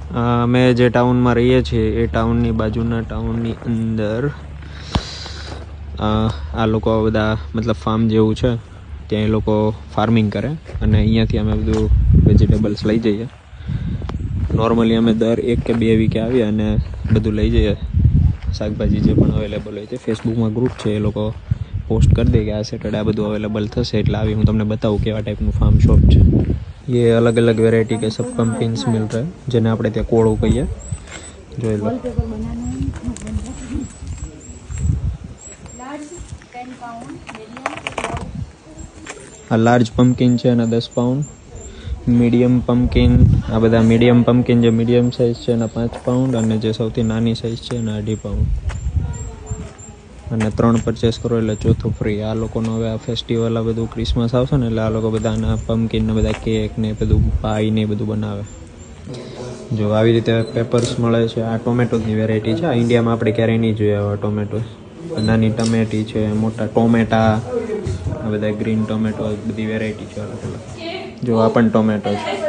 અમે જે ટાઉનમાં રહીએ છીએ એ ટાઉનની બાજુના ટાઉનની અંદર આ લોકો બધા મતલબ ફાર્મ જેવું છે, ત્યાં એ લોકો ફાર્મિંગ કરે અને અહીંયાથી અમે બધું વેજીટેબલ્સ લઈ જઈએ. નોર્મલી અમે દર 1 કે 2 વીકે આવીએ અને બધું લઈ જઈએ, શાકભાજી જે પણ અવેલેબલ હોય તે. ફેસબુકમાં ગ્રુપ છે, એ લોકો પોસ્ટ કરી દે કે આ સેટરડે આ બધું અવેલેબલ થશે, એટલે આવી હું તમને બતાવું કેવા ટાઈપનું ફાર્મ શોપ છે. ये अलग अलग वेराइटी के सब पम्पकिन्स मिल रहे हैं, जिन्हें આપણે ત્યાં કોળું કહીએ. જોઈ લો. આ લાર્જ પમ્પકિન છે એના 10 પાઉન્ડ, મીડિયમ પમ્પકિન, આ બધા મીડિયમ પમ્પકિન જે મીડિયમ સાઇઝ છે એના 5 પાઉન્ડ, અને જે સૌથી નાની સાઇઝ છે એના 2.5 પાઉન્ડ. અને 3 પરચેસ કરો એટલે ચોથું ફ્રી. આ લોકોનો હવે આ ફેસ્ટિવલ, આ બધું ક્રિસમસ આવશે ને એટલે આ લોકો બધાના પમ્પકિન ને બધા કેક ને બધું પાઈ ને બધું બનાવે. જો આવી રીતે પેપર્સ મળે છે. આ ટોમેટોની વેરાયટી છે. આ ઇન્ડિયામાં આપણે ક્યારેય નહીં જોઈએ આવા ટોમેટો. નાની ટમેટી છે, મોટા ટોમેટા, આ બધા ગ્રીન ટોમેટો, બધી વેરાયટી છે અલગ અલગ. જો આ પણ ટોમેટો છે.